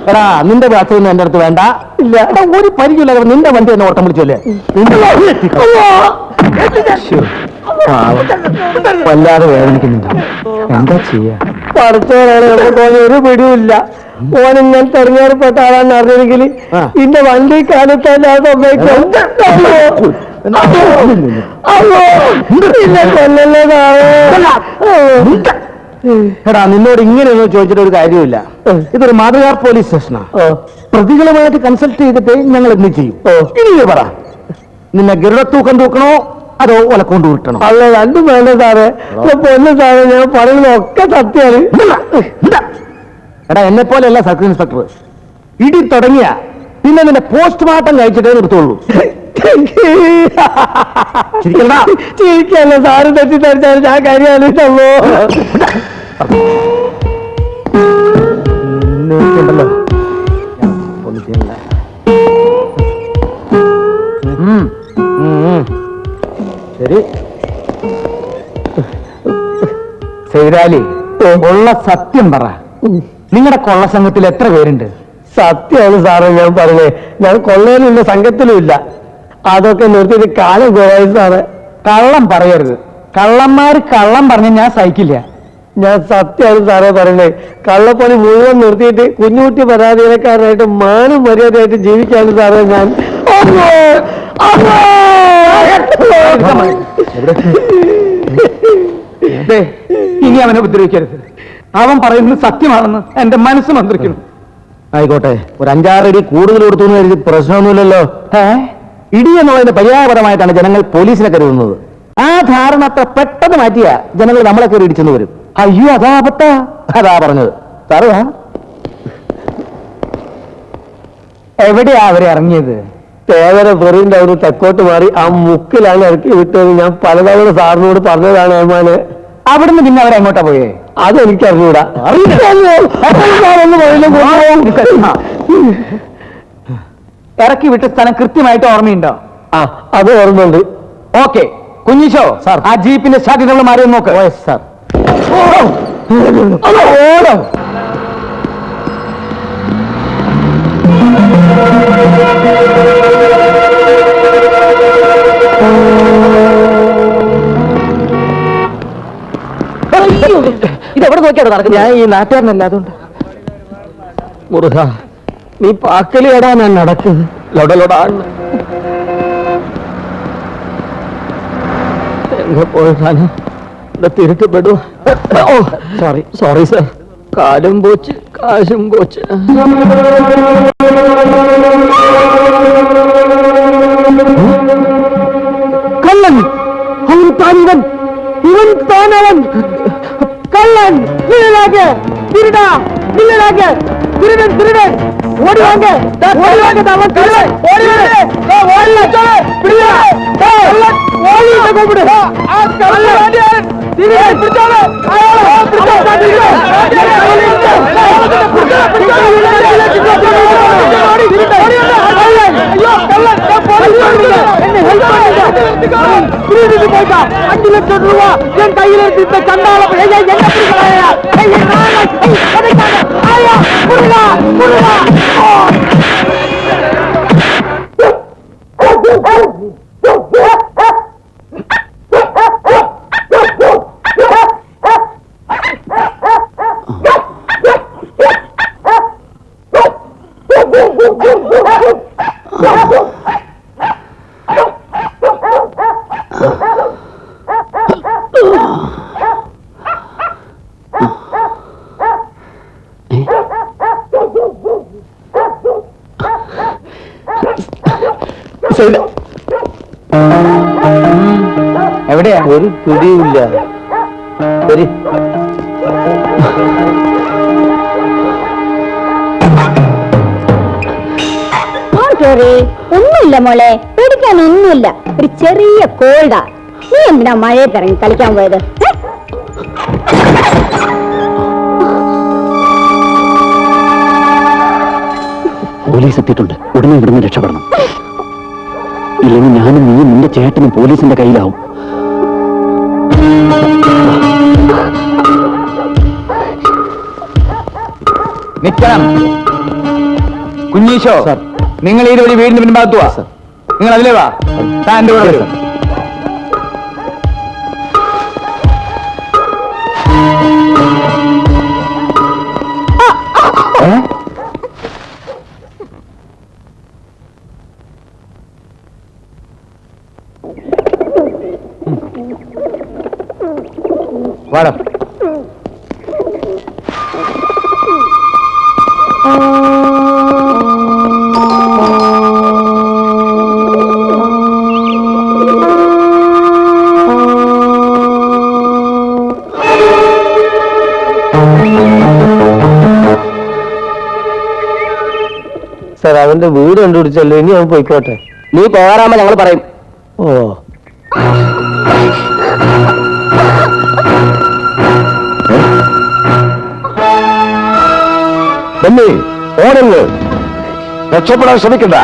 എടാ നിന്റെ ബാത്റൂം എന്റെ അടുത്ത് വേണ്ട. ഇല്ല ഒരു പരിചയമില്ല. നിന്റെ വണ്ടി തന്നെ ഓട്ടം വിളിച്ചല്ലേ. വല്ലാതെ വേദനിക്കുന്നുണ്ട്. എന്താ ചെയ്യാ? പഠിച്ചവരാണ് നമുക്ക് തോന്നി ഒരു പിടിയുമില്ല. ഓൻ ഞാൻ തെരഞ്ഞെടുപ്പെട്ട ആളാന്ന് അറിഞ്ഞെങ്കിൽ ഇന്റെ വണ്ടി കാലത്തല്ലാതെ എടാ നിന്നോട് ഇങ്ങനെയൊന്നും ചോദിച്ചിട്ട് ഒരു കാര്യമില്ല. ഇതൊരു മാതൃകാ പോലീസ് സ്റ്റേഷനാ. പ്രതികളുമായിട്ട് കൺസൾട്ട് ചെയ്തിട്ട് ഞങ്ങൾ എന്ത് ചെയ്യും? ഇനി പറ, നിന്നെ ഗരുഡത്തൂക്കം തൂക്കണോ അതോ ഒലക്കൊണ്ട് വിട്ടണോ? അല്ല രണ്ടും വേണ്ട സാറേ. പൊന്നു സാറേ ഞാൻ പറയുന്നതൊക്കെ സത്യമാണ്. എടാ എന്നെ പോലെയല്ല സർക്കിൾ ഇൻസ്പെക്ടർ. ഇടി തുടങ്ങിയ പിന്നെ നിന്റെ പോസ്റ്റ്മോർട്ടം കഴിച്ചിട്ടേ നിർത്തുള്ളൂ. ചിരിക്കല്ല സാറ് തെറ്റിദ്ധരിച്ചാൽ ഞാൻ കാര്യമാണല്ലോ. ഒന്നും ചെയ്യണ്ട. ശരി സൈതാലി, ഉള്ള സത്യം പറ. നിങ്ങളുടെ കൊള്ള സംഘത്തിൽ എത്ര പേരുണ്ട്? സത്യമാണ് സാറേ ഞാൻ പറഞ്ഞേ. ഞാൻ കൊള്ളയിലുള്ള സംഘത്തിലുമില്ല. അതൊക്കെ നിർത്തിയിട്ട് കാലം പോയി സാറേ. കള്ളം പറയരുത്. കള്ളന്മാര് കള്ളം പറഞ്ഞ് ഞാൻ സഹിക്കില്ല. ഞാൻ സത്യമാണ് സാറേ പറഞ്ഞേ. കള്ളപ്പണി മുഴുവൻ നിർത്തിയിട്ട് കുഞ്ഞുകുട്ടി പരാതിക്കാരനായിട്ട് മാനം മര്യാദയായിട്ട് ജീവിക്കാണ് സാറേ ഞാൻ. ഇനി അവനെ ഉപദ്രവിക്കരുത്. അവൻ പറയുന്നത് സത്യമാണെന്ന് എന്റെ മനസ്സ് മന്ത്രിക്കുന്നു. ആയിക്കോട്ടെ, ഒരു 5-6 അടി കൂടുതൽ കൊടുത്തു എന്ന് കരുതി പ്രശ്നമൊന്നുമില്ലല്ലോ. ഇടി എന്നുള്ളതിന്റെ പര്യായപരമായിട്ടാണ് ജനങ്ങൾ പോലീസിനെ കരുതുന്നത്. ആ ധാരണ അത്ര പെട്ടെന്ന് മാറ്റിയ ജനങ്ങൾ നമ്മളെ കയറി ഇടിച്ചെന്ന് വരും. അയ്യോ അതാ അബദ്ധ. അതാ പറഞ്ഞത് സാറേ. എവിടെയാ അവരെ ഇറങ്ങിയത്? തേവര പെറിന്റെ അവർ തെക്കോട്ട് മാറി ആ മുക്കിലാണ് ഇറക്കി വിട്ടത്. ഞാൻ പലതവണ സാറിനോട് പറഞ്ഞതാണ് ഏമാനെ. അവിടുന്ന് പിന്നെ അവരെങ്ങോട്ടാ പോയേ? അതെനിക്ക് അറിഞ്ഞൂടാ. ഇറക്കി വിട്ട സ്ഥലം കൃത്യമായിട്ട് ഓർമ്മയുണ്ടോ? ആ അത് ഓർമ്മയുണ്ട്. ഓക്കെ കുഞ്ഞിശോ സാർ, ആ ജീപ്പിന്റെ സ്റ്റാർട്ടിനുള്ള മാറി നോക്ക്. സാർ ഓടോ. ഇതെവിടെ നോക്കിയാണ് നടക്കുന്നത്? ഞാൻ ഈ നാട്ടുകാരനല്ല, അതുകൊണ്ട്. മുറുക നീ പാക്കലി ഇടാൻ ഞാൻ നടക്കുന്നത്. ലൊടലൊടാണ് എങ്ങ പോയിട്ടാണ് ഇവിടെ തിരുട്ടപ്പെടുക. Sorry sir. കാലും പോച്ച് കാശും പോച്ച്. കള്ളൻ അവൻ താനിവൻ, ഇവൻ താനവൻ. കള്ളൻ തിരുടാ, തിരുടൻ തിരുടൻ. ഓടി വാങ്ങ അവൻ കള്ളൻ. പോയിട്ടാ 5 ലക്ഷം രൂപ ഞാൻ കയ്യിലെടുത്തിട്ട് ചണ്ടാള എവിടെയാ? ഒരു പിടിയില്ല. ഒന്നുമില്ല മോളെ, പേടിക്കാനൊന്നുമില്ല. ഒരു ചെറിയ കോൾഡാ. നീ എന്തിനാ മഴയത്തിറങ്ങി കളിക്കാൻ പോയത്? പോലീസ് എത്തിയിട്ടുണ്ട്. ഉടനെ ഇവിടുന്ന് രക്ഷപ്പെടണം. ഇല്ലെങ്കിൽ ഞാനും നീയും നിന്റെ ചേട്ടനും പോലീസിന്റെ കയ്യിലാവും. നിൽക്കണം. കുഞ്ഞീശോ, നിങ്ങൾ ഈ വഴി വീടിന് പിൻഭാഗത്തു വാ. നിങ്ങൾ അതിലേ വാ. താൻ എന്റെ കൂടെ വരൂ. വാടാ. സാർ അവന്റെ വീട് കണ്ടുപിടിച്ചല്ലോ, ഇനി അവൻ പോയിക്കോട്ടെ. നീ പോരാമ ഞങ്ങൾ പറയും. ഓ ബെന്നി, ഓടങ്ങ്, രക്ഷപ്പെടാൻ ശ്രമിക്കണ്ട.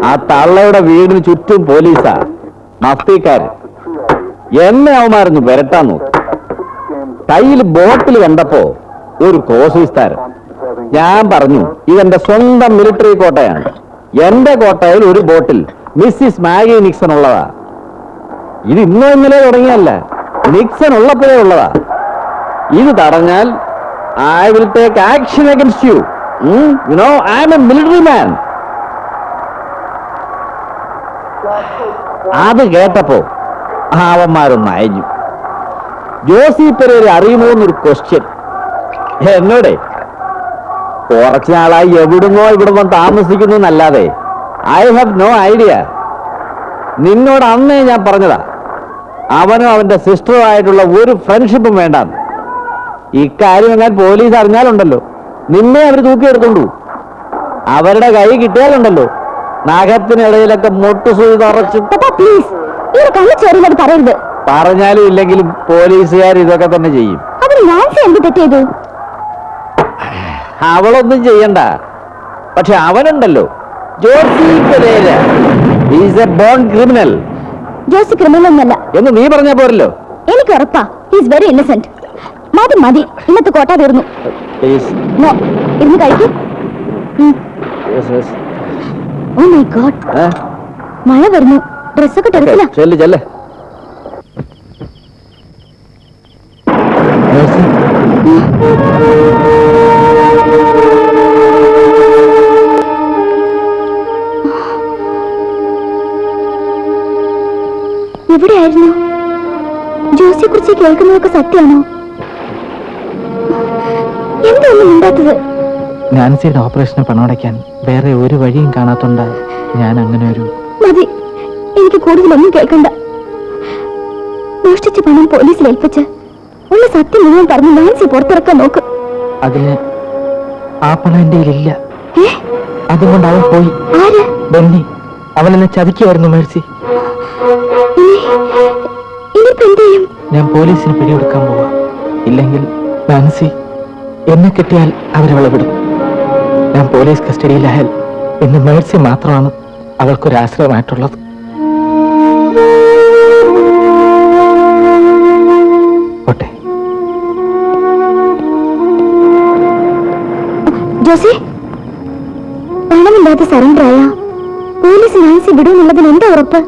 ആ തള്ളയുടെ വീടിന് ചുറ്റും പോലീസാ, മസ്തിക്കാര്. എന്നെ അവന്മാരൊന്ന് വരട്ടാൻ നോക്കി. കയ്യിൽ ബോട്ടിൽ കണ്ടപ്പോ ഒരു ക്രോസ് താരം. ഞാൻ പറഞ്ഞു, ഇതെന്റെ സ്വന്തം മിലിറ്ററി കോട്ടയാണ്. എന്റെ കോട്ടയിൽ ഒരു ബോട്ടിൽ മിസ്സിസ് മാഗി നിക്സൺ ഉള്ളതാ. ഇത് ഇന്നോ ഇന്നലെ തുടങ്ങിയല്ല, നിക്സൺ ഉള്ളപ്പോഴേ ഉള്ളതാ. ഇത് തടഞ്ഞാൽ I will take action against you. You know, I am a military man. അത് കേട്ടപ്പോ അവന്മാരൊന്ന് അയഞ്ഞു. ജോസി പെരേര അറിയുമോ എന്നൊരു ക്വസ്റ്റ്യൻ എന്നോടെ. കുറച്ചു നാളായി എവിടുന്നോ ഇവിടുന്നോ താമസിക്കുന്നു എന്നല്ലാതെ ഐ ഹാവ് നോ ഐഡിയ. നിന്നോട് അന്നേ ഞാൻ പറഞ്ഞതാ, അവനും അവന്റെ സിസ്റ്ററും ആയിട്ടുള്ള ഒരു ഫ്രണ്ട്ഷിപ്പും വേണ്ടാന്ന്. ഇക്കാര്യം എങ്ങാൻ പോലീസ് അറിഞ്ഞാലുണ്ടല്ലോ, നിന്നെ അവർ തൂക്കിയെടുത്തോണ്ടു. അവരുടെ കൈ കിട്ടിയാലുണ്ടല്ലോ, നഖത്തിനിടയിലൊക്കെ മുട്ടുസൂചി തറച്ചു. പ്ലീസ്, പറയരുത്. പറഞ്ഞാലും ഇല്ലെങ്കിലും പോലീസുകാർ ഇതൊക്കെ തന്നെ ചെയ്യും. അതിന് നാൻസി എന്ത് തെറ്റ് ചെയ്തു? അവളൊന്നും ചെയ്യണ്ട. പക്ഷെ അവനുണ്ടല്ലോ, Josy Pereira, is a born criminal. Josy criminal ഒന്നല്ല എന്ന് നീ പറഞ്ഞാ പോരല്ലോ. എനിക്ക് ഉറപ്പാ, ഈസ് വെരി ഇന്നസെന്റ്. മതി മതി, ഇന്നത്തെ കോട്ട തീർന്നു. പ്ലീസ് നോ, ഇരുന്ന് കഴിക്കൂ. ഓ മൈ ഗോഡ്, മഴ വരുന്നു. ഡ്രസ്സൊക്കെ ടെറസിലാ. ചെല്ല് ചെല്ല്. എവിടെയായിരുന്നു? ജോസിയെ കുറിച്ച് കേൾക്കുന്നതൊക്കെ സത്യമാണോ? എന്തൊന്നും മിണ്ടാത്തത്? നാൻസിയുടെ ഓപ്പറേഷന് പണമടയ്ക്കാൻ വേറെ ഒരു വഴിയും കാണാത്തോണ്ട് ഞാൻ അങ്ങനെ ഒരു... മതി, എനിക്ക് കൂടുതലൊന്നും കേൾക്കണ്ട. മോഷ്ടിച്ച പണം പോലീസിൽ ഏൽപ്പിച്ച് ഉള്ള സത്യം മുഴുവൻ പറഞ്ഞ് നാൻസി പുറത്തിറക്കാൻ നോക്ക്. അതിന് ആ പണം എന്റെ കയ്യിലില്ല. അതുകൊണ്ട് അവൻ പോയി. ആര്? ബെന്നി. അവനെന്നെ ചതിക്കുമായിരുന്നു മേഴ്സി. ഇനിയിപ്പോ എന്ത് ചെയ്യും? ഞാൻ പോലീസിന് പിടികൊടുക്കാൻ പോവാ. ഇല്ലെങ്കിൽ നാൻസി എന്നെ കിട്ടിയാൽ അവരവളെ വിടും. ഞാൻ പോലീസ് കസ്റ്റഡിയിലായാൽ ഇന്ന് മേഴ്സി മാത്രമാണ് അവൾക്കൊരാശ്രയമായിട്ടുള്ളത്. ജോസി, പണമില്ലാതെ സറണ്ടർ ആയ പോലീസ് നാൻസി വിടുമെന്നുള്ളതിന് എന്താ ഉറപ്പ്?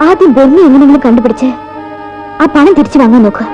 ആദ്യം ബെന്നി എങ്ങനെയെങ്കിലും കണ്ടുപിടിച്ച് ആ പണം തിരിച്ചു വാങ്ങാൻ നോക്കുക.